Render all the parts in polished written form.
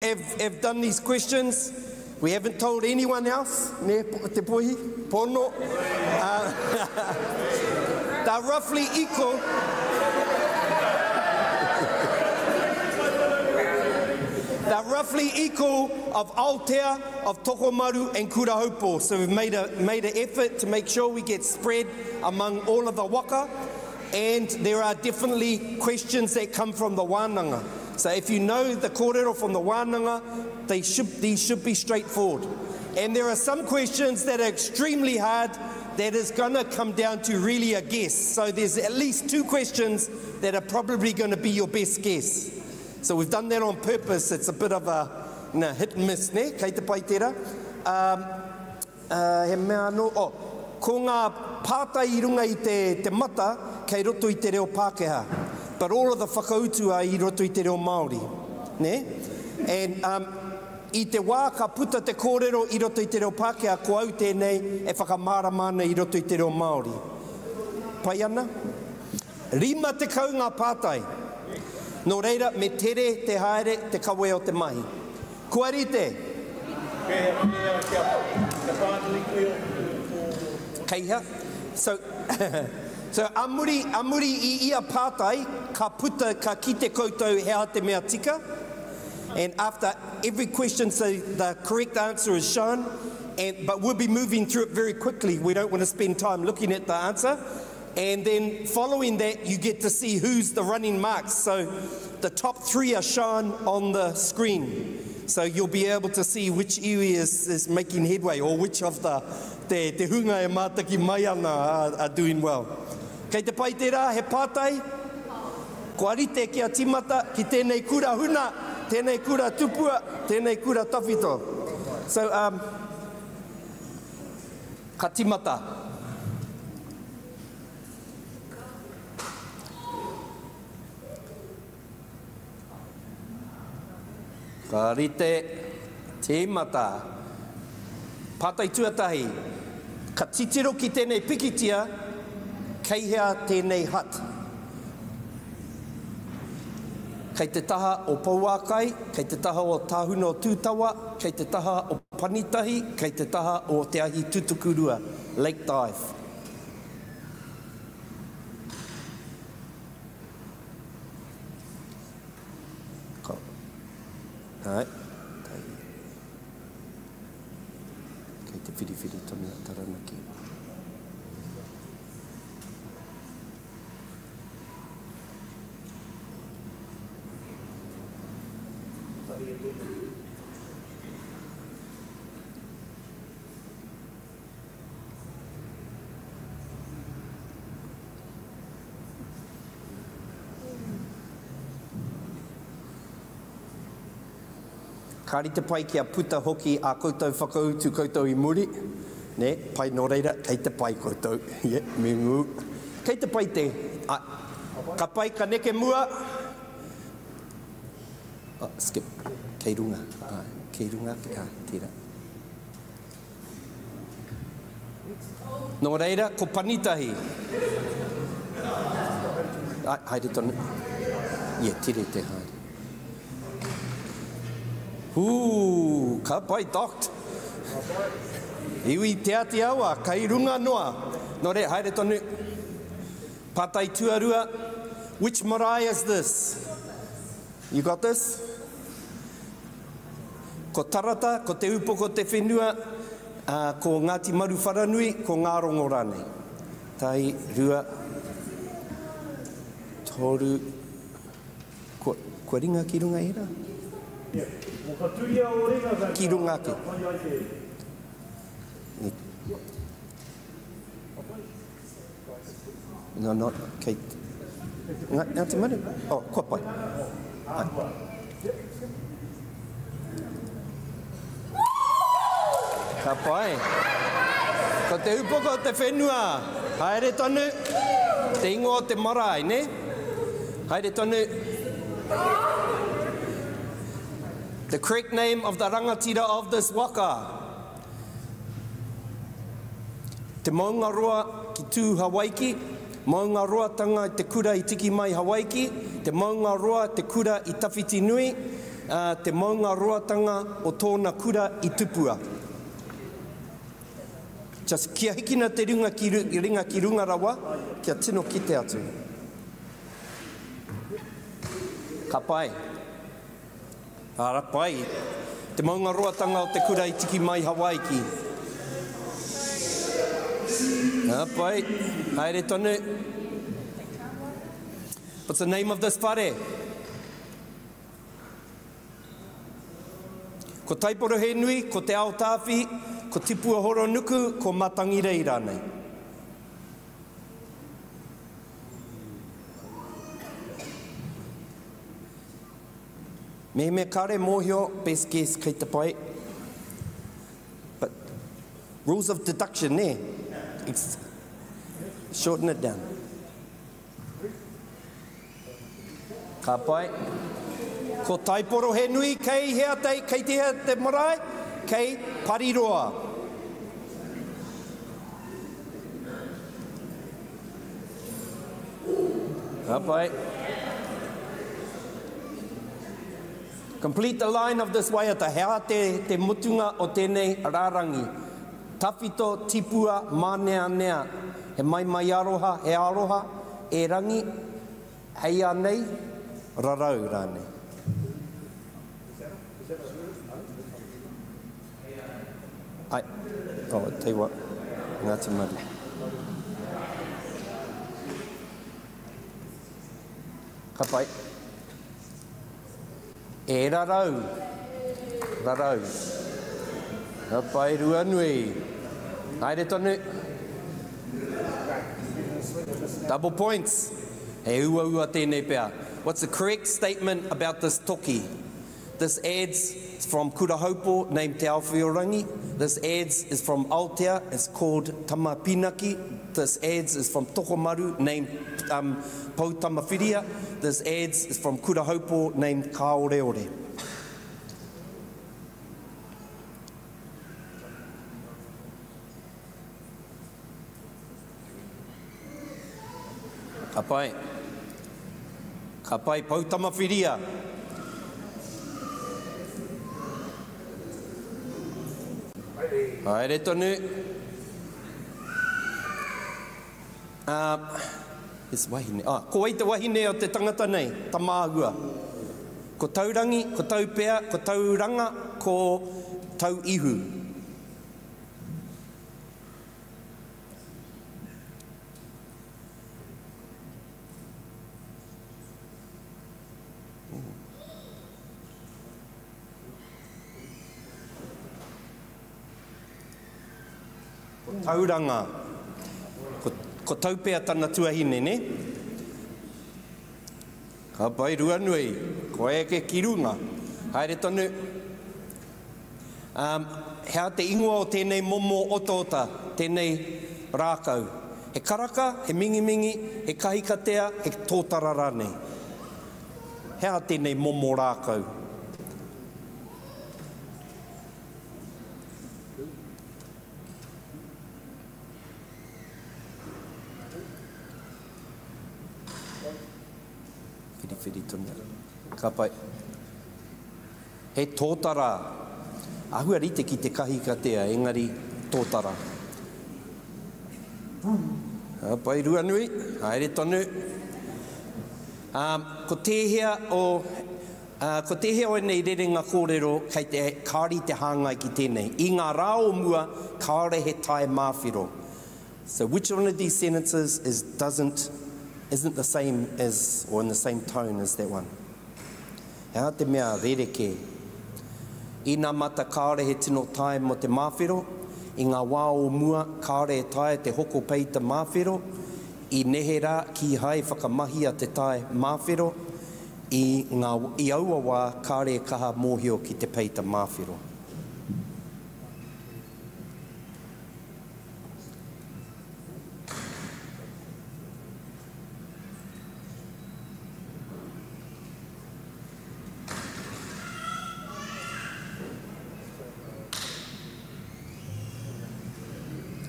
have done these questions. We haven't told anyone else. Ne te pohi, pono. They're roughly equal. They're roughly equal of Aotea, of Tokomaru and Kurahaupo. So we've made an effort to make sure we get spread among all of the waka. And there are definitely questions that come from the wānanga. So if you know the kōrero from the wānanga, these should be straightforward. And there are some questions that are extremely hard that is going to come down to really a guess. So there's at least 2 questions that are probably going to be your best guess. So we've done that on purpose. It's a bit of a hit and miss, ne? Kei te pai tera. He mea no, ko ngā pātai I runga I te mata, kei roto I te reo Pākehā. But all of the whakautu are I roto I te reo Māori. Ne? And I te wā ka puta te kōrero I roto I te reo Pākehā, ko au tēnei e whakamara mana I roto I te reo Māori. Pai ana? 5 te kau ngā pātai. Nō reira, me tere te haere te kawe o te mahi. Kua rite? Keiha. So amuri I ia pātai, ka puta ka kite koutou hea te mea tika. And after every question, so the correct answer is shown. But we'll be moving through it very quickly. We don't want to spend time looking at the answer. And then following that, you get to see who's the running marks. So the top 3 are shown on the screen. So you'll be able to see which iwi is making headway, or which of the hunga e mātaki mai ana are doing well. Kei te pai tērā, he pātai. Kua rite kia timata ki tēnei kura huna, tēnei kura tupua, tēnei kura tawhito. So, ka timata. Ka rite te mata. Pātai tuatahi. Ka titiro ki tēnei pikitia, kei hea tēnei hat. Kei te taha o Pauakai, kei te taha o Tāhuna o Tūtawa, kei te taha o Panitahi, kei te taha o Te Ahi Tutukurua, Lake Dive. Hai. Kei te whiriwhiri tonu a Taranaki. Kāri te pai kia puta hoki a koutou whakautu koutou I muri. Ne, pai no reira, kei te pai koutou. Yeah, me ngu. Kei te pai te. Ka pai ka neke mua. Skip. Kei runga. Kei runga. Tira. No reira, ko panitahi. Haere tonu. Yeah, tire te haere. Ka pai docked. Iwi te ati awa, kai runga noa. No re, haere tonu. Pātai tuarua. Which marae is this? You got this? Ko tarata, ko te upo, ko te whenua, ko Ngāti Maru Wharanui, ko Ngārongo rane. Tai, rua, toru. Ko ringa ki runga ira? Ki runga ki. No, not Kate. Ngāti Maru? Oh, kua pai. Ka pai. Ko te upo ko te whenua. Haere tonu. Te ingo o te marae, ne? Haere tonu. The correct name of the rangatira of this waka. Te maunga roa ki tū Hawaiki. Maunga roa tanga I te kura I tiki mai Hawaiki. Te maunga roa te kura I tawhiti nui. te maunga roatanga o tōna kura I tupua. Just kia hikina te ringa ki runga rawa, kia tino ki te atu. Ka pai. Ara pai. Te maunga roatanga o te kura I tiki mai Hawaii ki. Ka pai. Haere tonu. What's the name of this whare? Ko taiporo he nui, ko te ao tāwhi, ko tipua horo nuku, ko matangi rei rānei. Me kare mōhio, best guess kei te pai. But rules of deduction, ne? Shorten it down. Ka pai. Ko taiporo he nui, kei hea kei te hea te marae, kei pariroa. Ka pai. Complete the line of this waiata. Hea te mutunga o tēnei rārangi. Tawhito, tipua, mānea nea. He mai aroha, he aroha, e rangi, hei anei, rarau rānei. Ai, te iwa, Ngāti Mari. Ka pai. E rarau. Ka pai rua nui. Haere tonu. Double points. He ua tēnei pēr. What's the correct statement about this toki? This adds from Kurahaupo, named Te Awhiorangi. This adds is from Aotea, it's called Tamapinaki. This adds is from Tokomaru, named Poutamawhiria. This adds is from Kurahaupo, named Kaoreore. Ka pai Poutamawhiria. Haere tonu. Wahine. Ko wei te wahine o te tangata nei, ta māhua. Ko taurangi, ko taupea, ko tauranga, ko tauihu. Tauranga, ko taupea tana tuahine, ne? Ka pai rua nui, ko eke ki runga. Haere tonu. Hea te ingoa o tēnei momo otota, tēnei rākau. He karaka, he mingi, he kahikatea, he tōtara rānei. Hea tēnei momo rākau. Whiri tunu. Ka pai. He tōtara. Ahua rite ki te kahikatea, engari tōtara. Ka pai rua nui, haere tonu. Ko tēhea o nei rerenga kōrero kei te kāri te hāngai ki tēnei. I ngā rā o mua, kāre he tae māwhiro. So which one of these sentences isn't the same as, or in the same tone as that one? Hea te mea rereke. I ngā mata kāre he tino tae mo te māwhiro, I ngā wā o mua kāre he tae te hoko pei te māwhiro, I nehera ki hai whakamahi a te tae māwhiro, I aua wā kāre kaha mōhio ki te pei te māwhiro.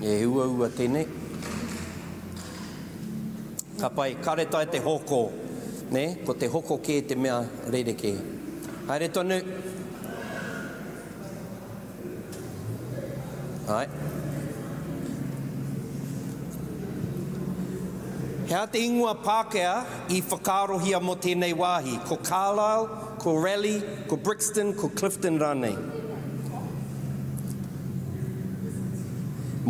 E ua tēnei. Ka pai, kare tai te hoko, ne? Ko te hoko ke te mea rereke. Haere tonu. Hai. Hea te ingoa Pākehā I whakarohia mo tēnei wāhi, ko Carlisle, ko Raleigh, ko Brixton, ko Clifton rānei.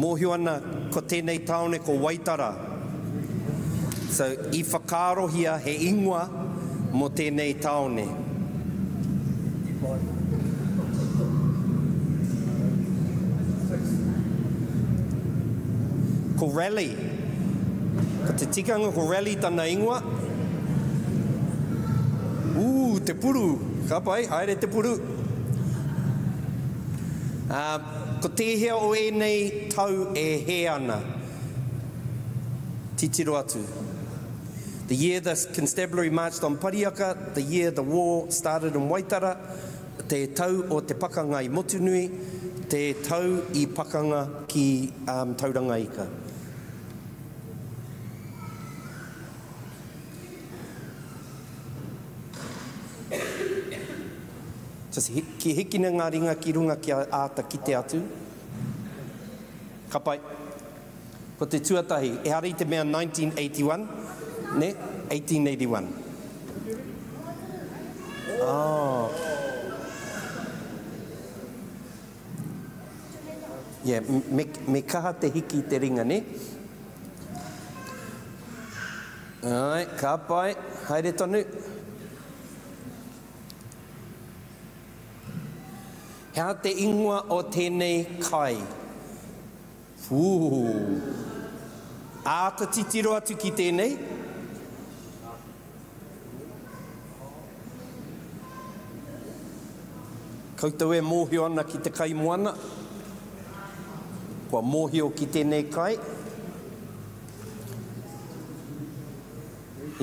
Mōhio ana ko tēnei taone ko Waitara. So, I whakarohia he ingoa mo tēnei taone. Ko Raleigh. Ko te tikanga ko Raleigh tana ingoa. Te puru. Ka pai, haere te puru. Ko tēhea o nei tau e he ana. Titiro atu. The year the constabulary marched on Pariaka, the year the war started in Waitara, te tau o te pakanga I Motunui, te tau I pakanga ki Tauranga Ika. Just ki hikina ngā ringa ki runga ki āta ki te atu. Ka pai. Ko te tuatahi, e hari te mea 1981, ne? 1881. Oh. Yeah, me kaha te hiki te ringa, ne? Ai, ka pai, haere tonu. Hea te ingoa o tēnei kai. Āta titiro atu ki tēnei. Koutou e mōhio ana ki te kai moana. Kua mōhio ki tēnei kai.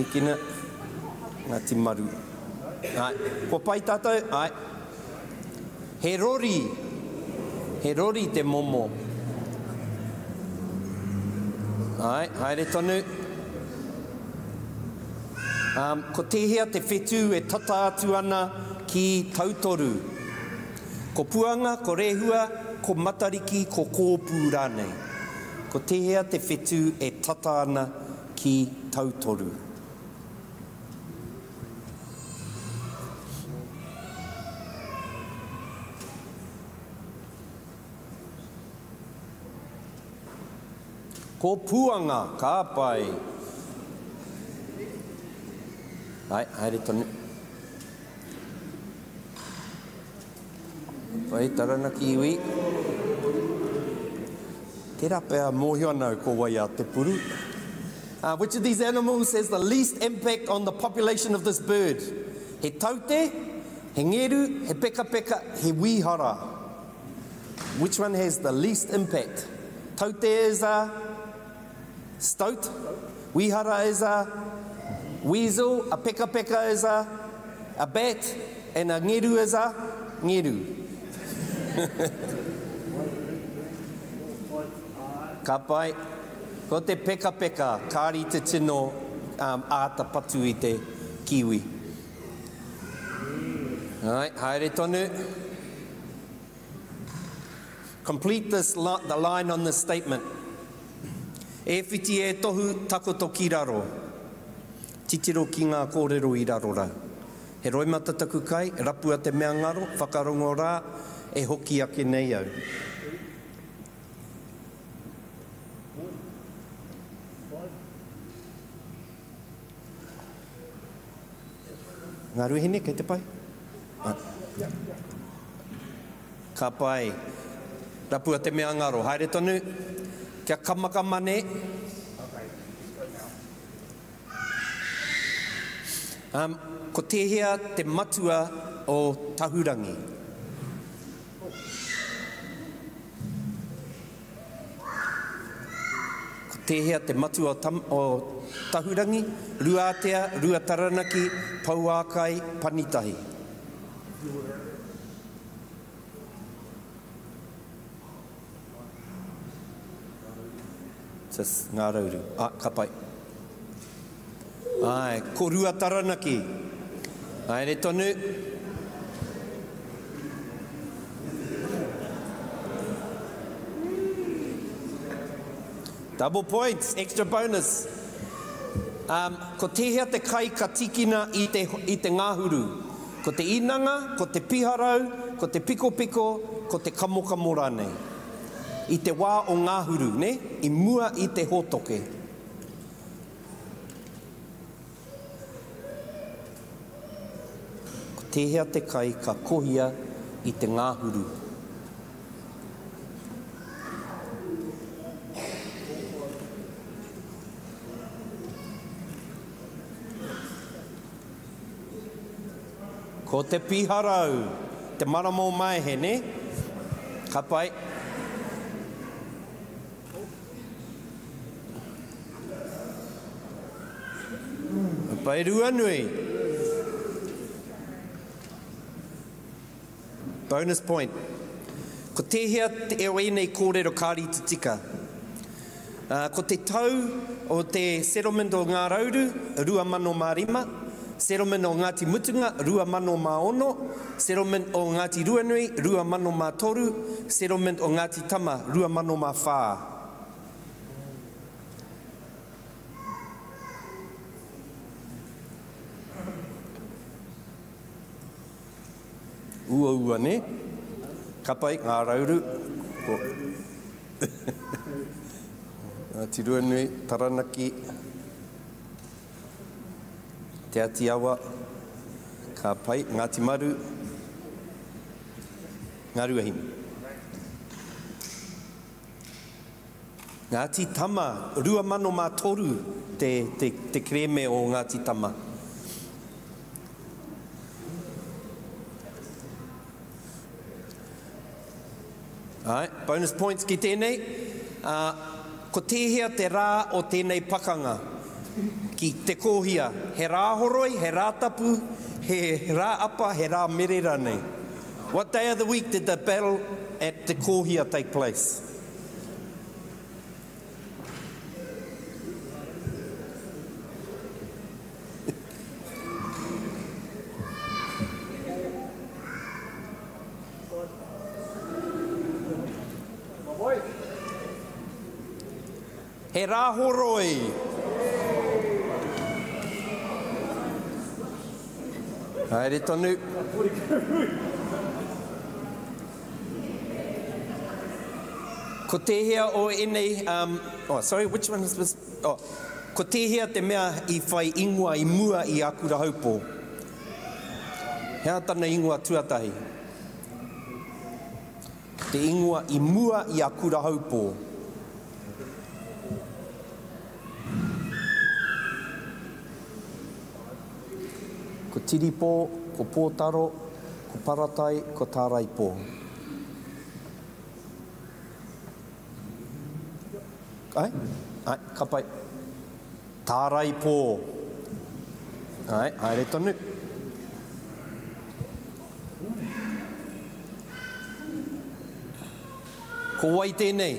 Ikina, ngā timaru. Ai, kua pai tātou, ai. He rori te momo. Ai, haere tonu. Ko tehea te whetū e tata atu ana ki tautoru. Ko puanga, ko rehua, ko matariki, ko kōpū rānei. Ko tehea te whetū e tata ana ki tautoru. Ko puanga, ka pai. Ai, haere tonu. Pai, Taranaki iwi. Te rapea mōhio ana ko wai a te puru. Which of these animals has the least impact on the population of this bird? He taute, he ngeru, he peka peka, he wihara. Which one has the least impact? Taute is a stoat, wihara is a weasel, a peka peka is a bat, and a ngeru is a ngeru. Ka pai, ko te peka peka, kāri te tino āta patu I te kiwi. Ai, haere tonu. Complete this the line on this statement. E whiti e tohu takoto ki raro. Titiro ki ngā kōrero I raro rau. He roi matataku kai, rapua te mea ngaro, whakarongo rā, e hoki ake nei au. Ngā ruhine, kei te pai? Ka pai. Rapua te mea ngaro. Haere tonu. Kia kamaka mane. Ko tehea te matua o tahurangi. Ko tehea te matua o tahurangi, Ruatea, Rua Taranaki, Pauākai, Panitahi. Just ngā rauru. Ka pai. Ai, ko Rua Taranaki. Ai, re tonu. Double points, extra bonus. Ko tehea te kai ka tikina i te ngāhuru. Ko te inanga, ko te piharau, ko te piko piko, ko te kamokamo rānei. I te wā o ngāhuru, ne? I mua i te hotoke. Ko tehea te kai ka kohia i te ngāhuru. Ko te piharau, te maramo mai he, ne? Ka pai. Ka pai rua nui. Bonus point. Ko tehea te eo nei kōrero kāri te tika. Ko te tau o te settlement o Ngā Rauru, 2,005. Settlement o Ngāti Mutunga, 2,000 Settlement o Ngāti Ruanui, 2,003 Settlement o Ngāti Tama, 2,004. Ua ne? Kapai, Ngā Rauru. Ngāti Ruanui, Taranaki. Te ati awa, ka pai, Ngāti Maru, Ngā Ruahine. Ngāti Tama, 2,003 te kreme o Ngāti Tama. Bonus points ki tēnei. Ko tehea te rā o tēnei pakanga. Ki te kōhia, he rā horoi, he rā tapu, he rā apa, he rā mere rānei. What day of the week did the battle at te kōhia take place? He rā horoi. Haere tonu. Ko tehea o enei, sorry, which one is this? Oh, ko tehea te mea I whai ingoa I mua I akura haupō. Hea tana ingoa tuatahi. Te ingoa I mua I akura haupō. Ko tiripō, ko pōtaro, ko paratai, ko tāraipō. Ai, ka pai. Tāraipō. Ai, haere tonu. Ko wai tēnei.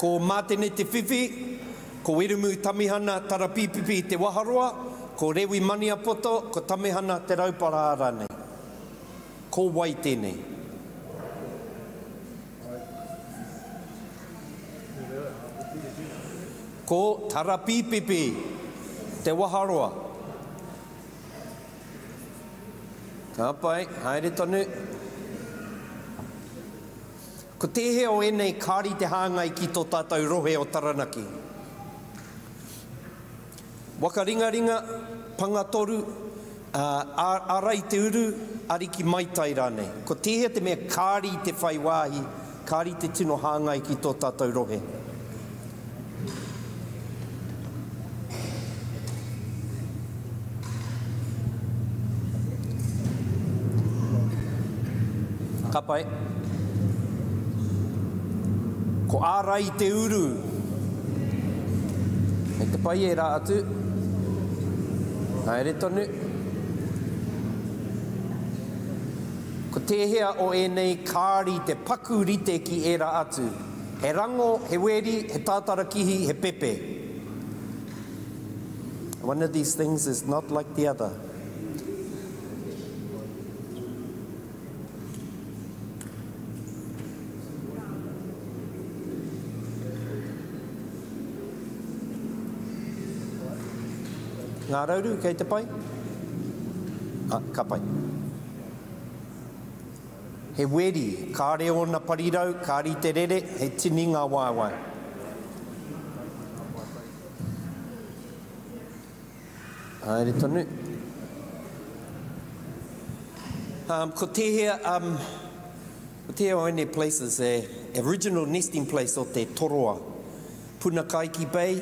Ko mātene te whiwhi, ko werumu tamihana tarapipipi te waharoa, ko rewi mania poto, ko tamihana te raupara ārane. Ko wai tēnei. Ko tarapipipi te waharoa. Ka pai, haere tonu. Ko tehea o enei kāri te hāngai ki tō tātou rohe o Taranaki. Waka ringa ringa, panga toru, arai te uru, ariki maitai rānei. Ko tehea te mea kāri te whai wāhi, kāri te tino hāngai ki tō tātou rohe. Ka pai. Ko ārai te uru. Me te pai e rā atu. Haere tonu. Ko tehea o enei kāri te paku rite ki e rā atu. He rango, he weri, he tātarakihi, he pepe. One of these things is not like the other. Ngā rauru, kei te pai? Ka pai. He weri, ka reo na parirau, ka ri te rere, he tini ngā waiwai. Haere tonu. Ko te hea, o ene places, original nesting place o te Toroa. Punakaiki Bay,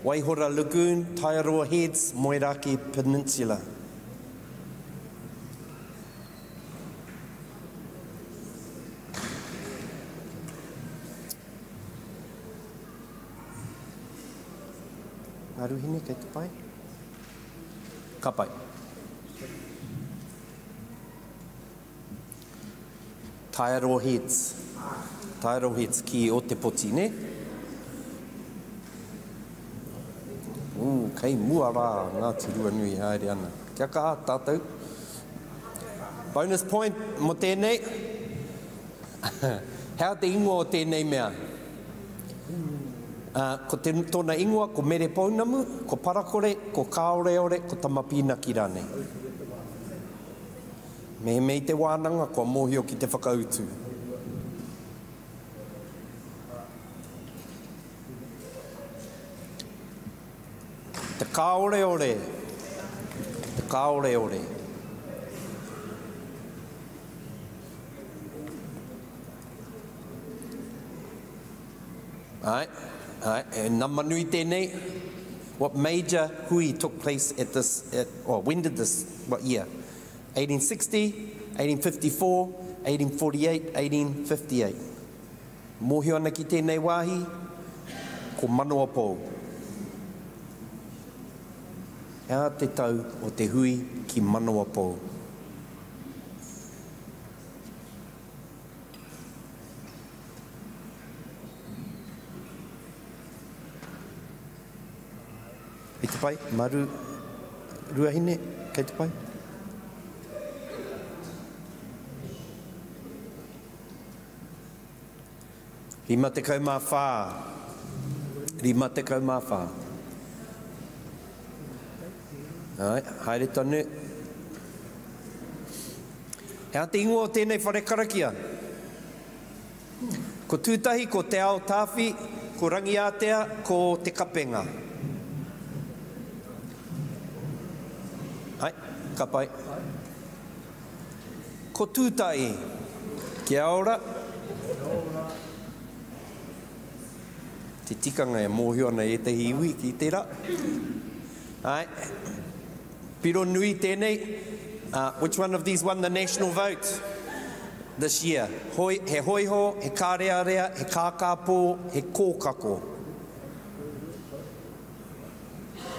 Waihora Lagoon, Taiaroa Heads, Moeraki Peninsula. Aruhine, kei te pai? Ka pai. Taiaroa Heads. Taiaroa Heads ki o te poti, ne? Kei mua rā, ngā tirua nui haere ana. Kia kaha, tātou. Bonus point mo tēnei. Hea te ingoa o tēnei mea. Ko te tōna ingoa, ko mere paunamu, ko parakore, ko kaoreore, ko tamapina ki rane. Mei te wānanga, ko mōhio ki te whakautu. Te kaoreore. Te kaoreore. Namanui tēnei, what major hui took place at this, when did this, what year? 1860, 1854, 1848, 1858. Mōhio ana ki tēnei wāhi, ko manoa pō. Hea te tau o te hui ki manoa pō. I te pai, maru ruahine, kei te pai. Rima te kaumā whā. Rima te kaumā whā. Haere tonu. Hea te ingoa o tēnei whare karakia. Ko tūtahi, ko te ao tāwhi, ko rangi ātea, ko te kapenga. Ka pai. Ko tūtai, kia ora. Te tikanga e mōhio ana e te hiwi ki te ra. Piro nui tēnei, which one of these won the national vote this year? He hoiho, he kārearea, he kākāpō, he kōkako.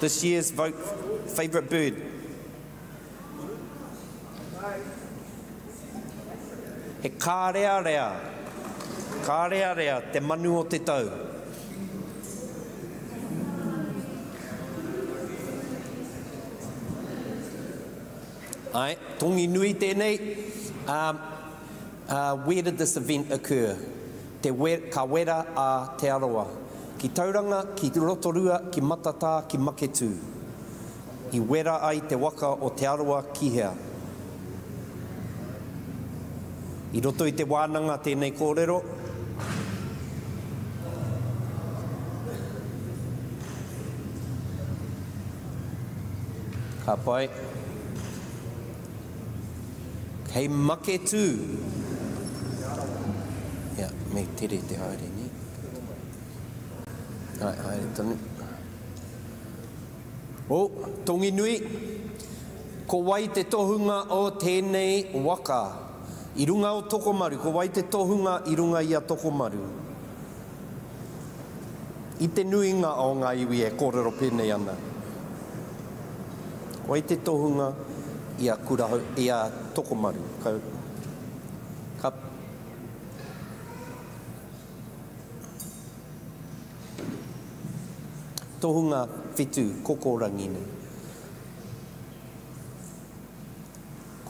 This year's vote, favourite bird. He kārearea, kārearea, te manu o te tau. Tongi nui tēnei, where did this event occur? Ka wera a te aroa. Ki tauranga, ki rotorua, ki matata, ki maketu. I wera ai te waka o te aroa kihea. I roto i te wānanga tēnei kōrero. Ka pai. Hei maketu. Ia, me tere te haere ni. Haere tonu. Tongi nui. Ko wai te tohunga o tēnei waka. I runga o Tokomaru, ko wai te tohunga I runga I a Tokomaru. I te nuinga o ngā iwi e kōrero pēnei ana. Ko wai te tohunga I a Kurahau, I a Tokomaru. Ka tohunga whetū, kokorangine.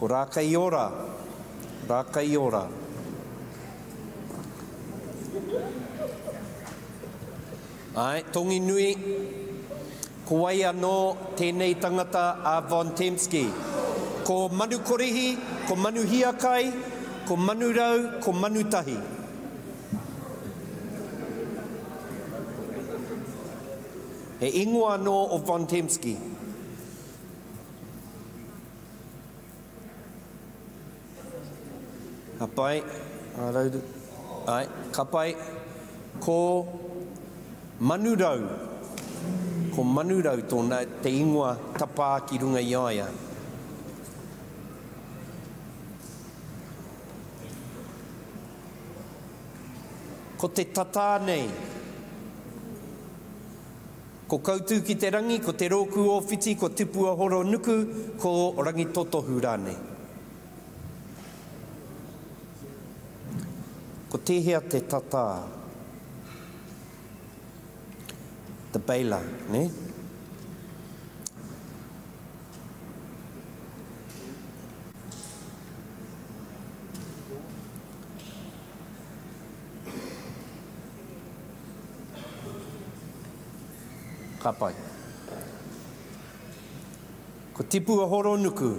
Ko rākai ora. Rākai ora. Tongi nui, Ko wai anō tēnei tangata a Von Temsky. Ko manu korehi, ko manu hiakai, ko manu rau, ko manu tahi. He ingoa anō o Von Temsky. Ka pai, ka pai, ko manu rau. Ko manu rau tōna te ingoa tapa ki runga i aia. Ko te tata nei. Ko koutu ki te rangi, ko te roku o whiti, ko tupua horo nuku, ko rangi totohu rānei. Ko tehea te tata. The Baila, ne? Ka pai. Ko tipua horo nuku.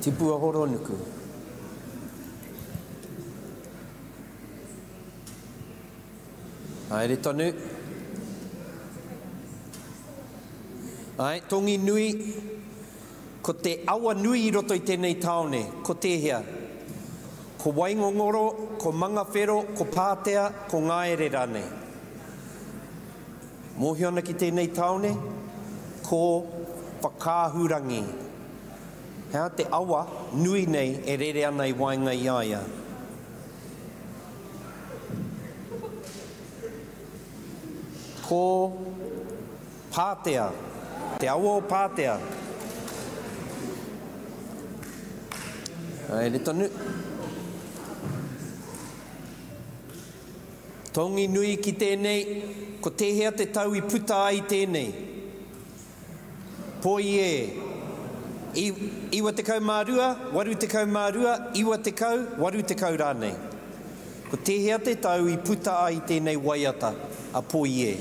Tipua horo nuku. Haere tonu. Ai, tongi nui. Ko te awa nui I roto I tēnei taone. Ko tehea. Ko waingongoro, ko mangawhero, ko pātea, ko ngaere rānei. Mōhiona ki tēnei taone, ko whakāhurangi. Hea te awa nui nei e rere ana I wainga I aia. Ko pātea, te awa o pātea. Ai, re tonu. Tongi nui ki tēnei, ko tehea te tau I puta ai tēnei. Poi iwa te kau mārua, waru te kau mārua, iwa te kau, waru te kau rānei. Ko tehea te tau I puta ai tēnei waiata, a poi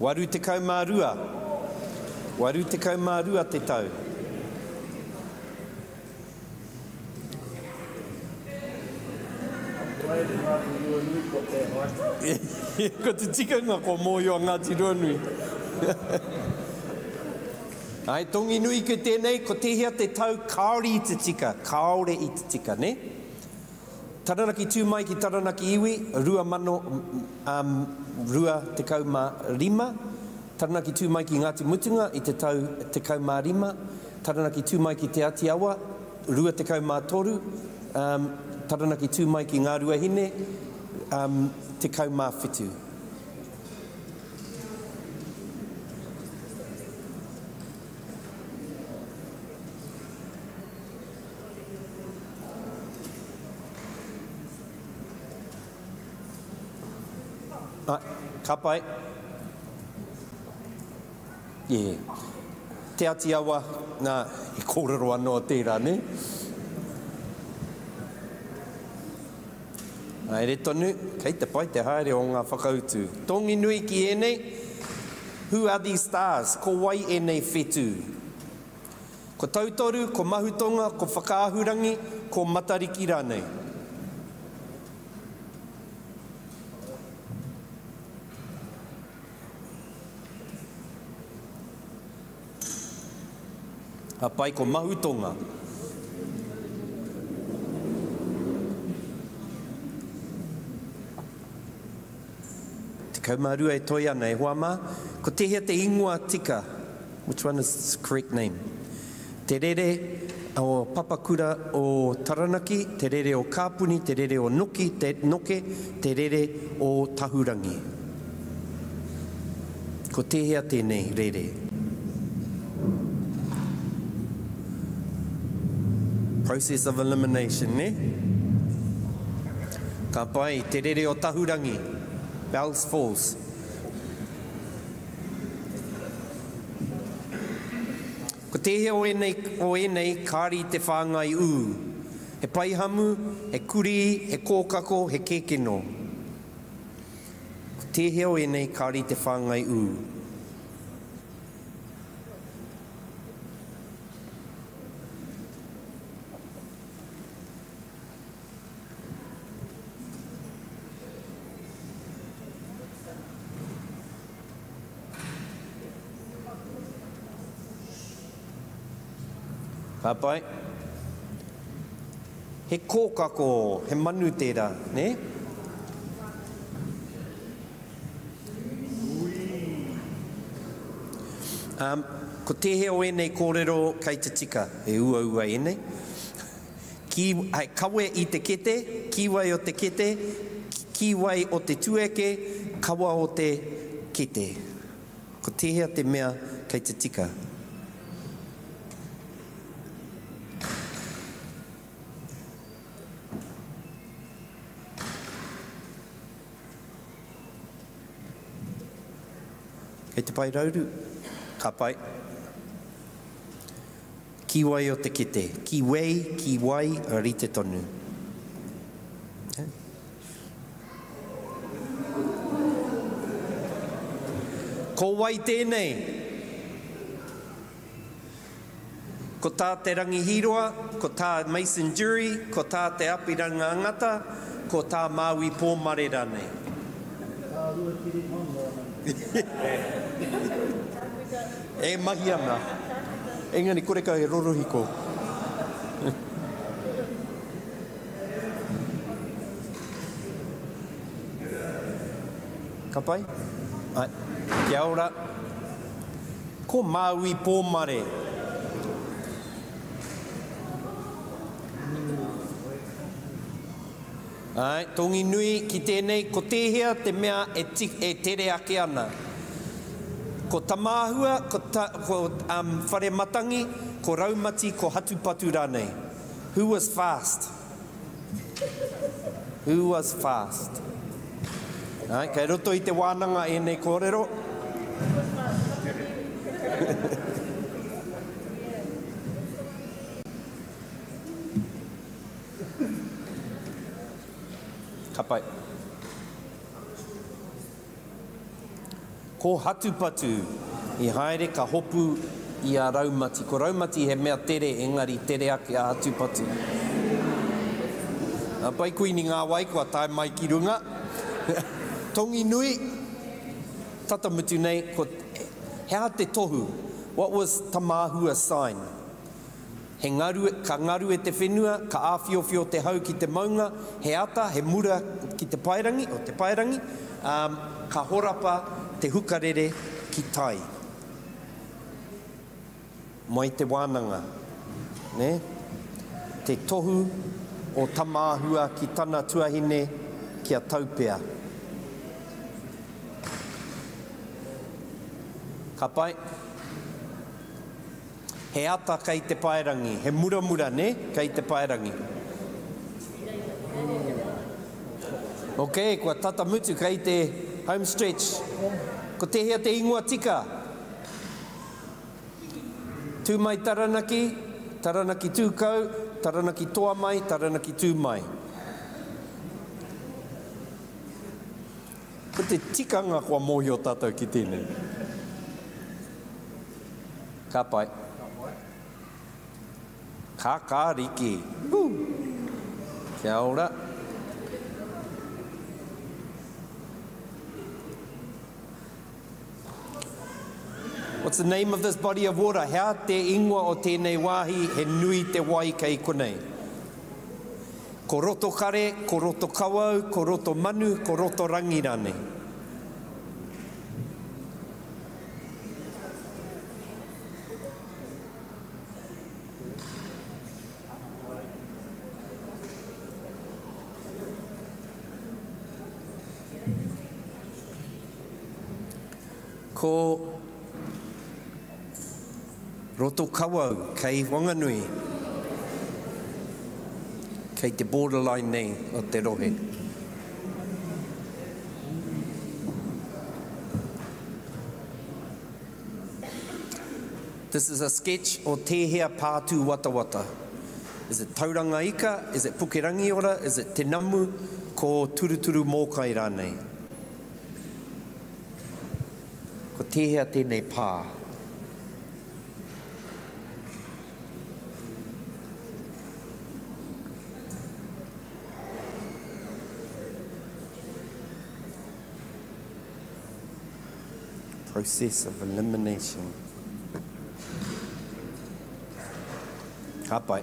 Waru te kau mārua. Waru te kau mārua te tau. Ko te tikanga ko mōio a Ngāti Ruanui. Ai, tongi nui ki tēnei, ko tehea te tau kaore I te tika. Kaore I te tika, ne? Taranaki Tū Mai ki Taranaki Iwi, rua te kau mā rima. Taranaki Tū Mai ki Ngāti Mutunga I te tau te kau mā rima. Taranaki Tū Mai ki te Atiawa, rua te kau mā toru. Taranaki Tū Mai ki Ngā Ruahine, te kau mā whitu. Ka pai. Te Atiawa, nā, I kōrero anō tērā, ne? Ai, re tonu, kei te pai te haere o ngā whakautu. Tongi nui ki enei, who are these stars? Ko wai enei whetu. Ko tautoru, ko mahutonga, ko whakaahurangi, ko matariki rānei. A pai ko mahutonga. Te kaumārua e toi ana e hoa mā. Ko tehea te ingoa tika. Which one is the correct name? Te rere o papakura o Taranaki, te rere o Kāpuni, te rere o Noki, te Noke, te rere o Tahurangi. Ko tehea tēnei rere. Process of elimination, ne? Ka pai, te rere o Tahurangi. Bells Falls. Ko te he o enei kāri te whāngai ū. He paihamu, he kuri, he kōkako, he kēkeno. Ko te he o enei kāri te whāngai ū. Papai. He kōkako, he manu tērā, ne? Ko te he o enei kōrero kei te tika, he ua enei. Hai kawe i te kete, kiwai o te kete, kiwai o te tueke, kawa o te kete. Ko te hea te mea kei te tika. Kei te pai rauru, ka pai. Kiwai o te kete. Kiwai, a rite tonu. Ko wai tēnei. Ko tā te rangihiroa, ko tā Mason Jury, ko tā te apiranga ngata, ko tā Māui pōmare rane. E mahi ana. Engari kore ka he rorohiko. Ka pai? Ai, kia ora. Ko Māui pōmare. Ai, tongi nui ki tēnei, ko tēhea te mea e tere ake ana. Ko tamāhua, ko whare matangi, ko raumati, ko hatupatu rānei. Who was fast? Who was fast? Ai, kei roto i te wānanga e nei kōrero. Ka pai. Ko hatupatu i haere ka hopu i a raumati. Ko raumati he mea tere, engari tere ake a hatupatu. A pai kuini ngā wai kua tae mai ki runga. Tongi nui, tata mutu nei, ko hea te tohu. What was tamāhua sign? He ka ngaru e te whenua, ka āwhiowhio te hau ki te maunga, he ata, he mura ki te pairangi, o te pairangi, ka horapa te hukarere ki tai. Mai te wānanga, ne? Te tohu o tamāhua ki tana tuahine kia taupea. Ka pai. He ata kei te pairangi, he muramura, ne? Kei te pairangi. Ok, kua tata mutu kei te home stretch. Ko te hea te ingoa tika. Tū mai Taranaki, Taranaki Tū Taranaki Tū Mai, Taranaki Tū Mai. Ko te tikanga kua mohi o tātou ki tēnei. Ka pai. Ka kāriki. Kia ora. What's the name of this body of water? Hea te ingoa o tēnei wāhi, he nui te wai kei konei. Ko roto kare, ko roto kawau, ko roto manu, ko roto rangirane. Ko roto kawau kei Wanganui, kei te borderline nei o te rohe. This is a sketch o Tehea Pātū Wata Wata. Is it tauranga ika? Is it pukerangi ora? Is it te namu ko turuturu mōkai rānei? Ko tehea tēnei pā. Process of elimination. Ka pai.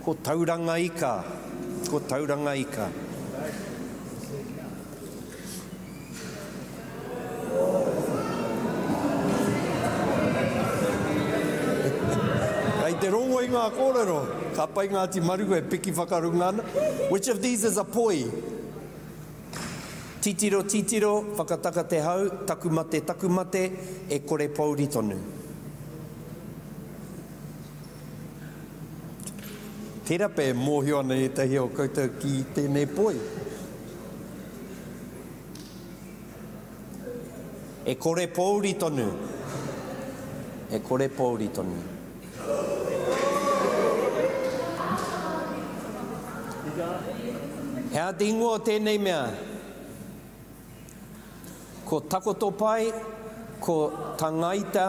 Ko tauranga ika. Ko tauranga ika. Ai te rongo i ngā kōrero. Ka pai Ngāti Maruku e piki whakarunga ana. Which of these is a poi? Titiro, titiro, whakataka te hau, takumate, takumate, e kore pauri tonu. Tērā pē mōhio ana e tahi o koutou ki tēnei poi. E kore pauri tonu. E kore pauri tonu. Hea te ingoa tēnei mea. Ko takoto pai, ko tangiata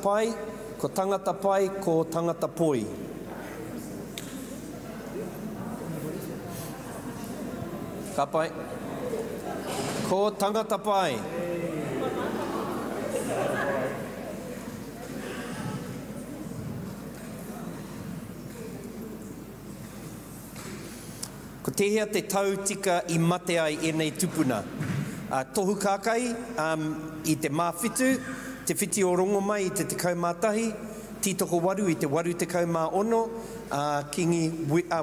pai, ko tangata pai, ko tangata poi. Ka pai. Ko tangata pai. Ko tehea te tau tika I mate ai e nei tupuna. Tohu kākai I te māwhitu, te whiti o rongo mai I te tekau mātahi, tītoko waru I te waru tekau mā ono,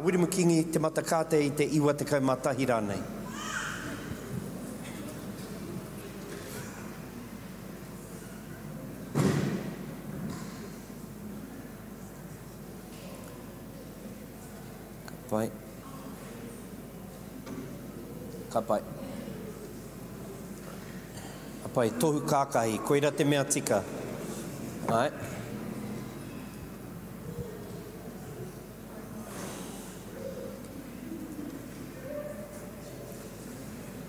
wirimu kingi te matakate I te iwa tekau mātahi rānei. Ka pai. Ka pai. Pai, tohu kākahi, koira te mea tika. Ai.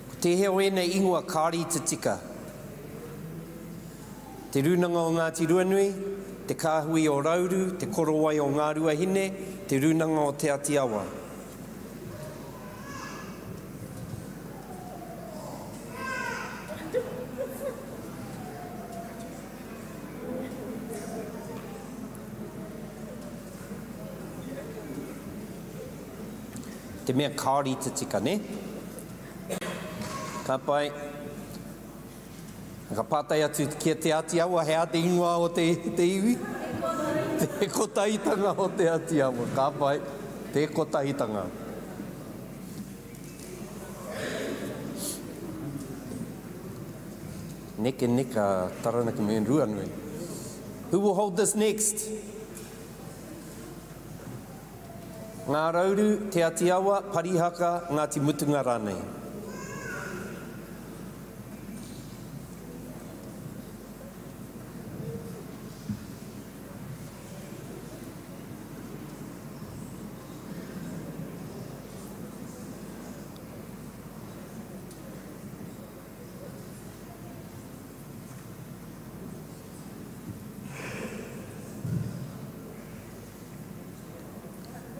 Ko te heo e nei ingoa kāri te tika. Te runanga o Ngāti Ruanui, te kāhui o Rauru, te korowai o Ngā Ruahine, te runanga o Te Atiawa. Te mea kāri te tika, ne? Ka pai. Ka pātai atu kia te Atiawa, hea te ingoa o te iwi. Te kotahitanga o te Atiawa. Ka pai. Te kotahitanga. Neke neka Taranaki Ruanui. Who will hold this next? Ngā Rauru, Te Atiawa, Parihaka, Ngāti Mutunga rānei.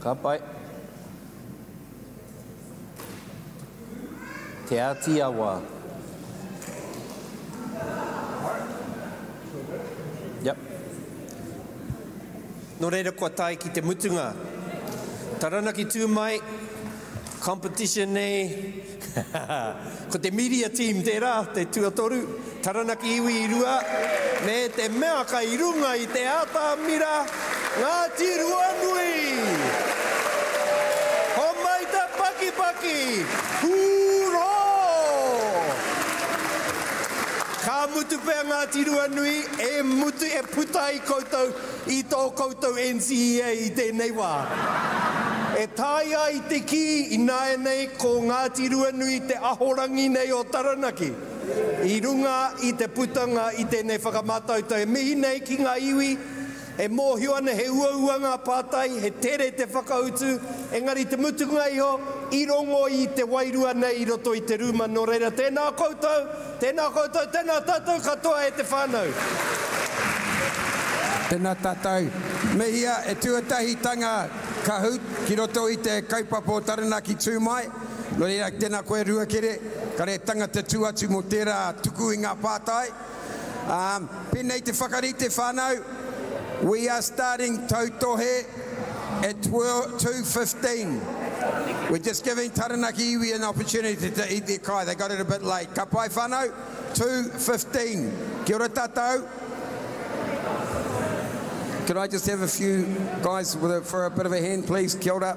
Ka pai. Te Atiawa. Yep. No reira kua tai ki te mutunga. Taranaki Tū Mai, competition nei. Ko te media team tērā, te tuatoru. Taranaki iwi I rua. Me te mea ka I runga I te ata mira. Ngāti Ruanui. Paki, hūrō! Ka mutu pēr Ngāti Ruanui, e mutu e puta I koutou, I tō koutou NCEA I tēnei wā. E tāia I te ki, I nāia nei ko Ngāti Ruanui te ahorangi nei o Taranaki. I runga I te putanga I tēnei whakamatauta. E mihi nei ki ngā iwi, e mōhio ana he uauanga pātai, he tere te whakautu, engari te mutunga iho, I rongo I te wairua nei I roto I te rūma no reira. Tēnā koutou, tēnā tātou katoa e te whānau. Tēnā tātou. Mehia e tuatahitanga Kahoot ki roto I te kaupapa o Taranaki Tū Mai. No reira tēnā koe ruakere, ka re tangata tū atu mo tērā tuku I ngā pātai. Pēnei te whakarite whānau. We are starting tautohe at 2:15. We're just giving Taranaki iwi an opportunity to eat their kai. They got it a bit late. Ka pai whanau, 2:15. Kia ora tātou. Could I just have a few guys for a bit of a hand, please? Kia ora.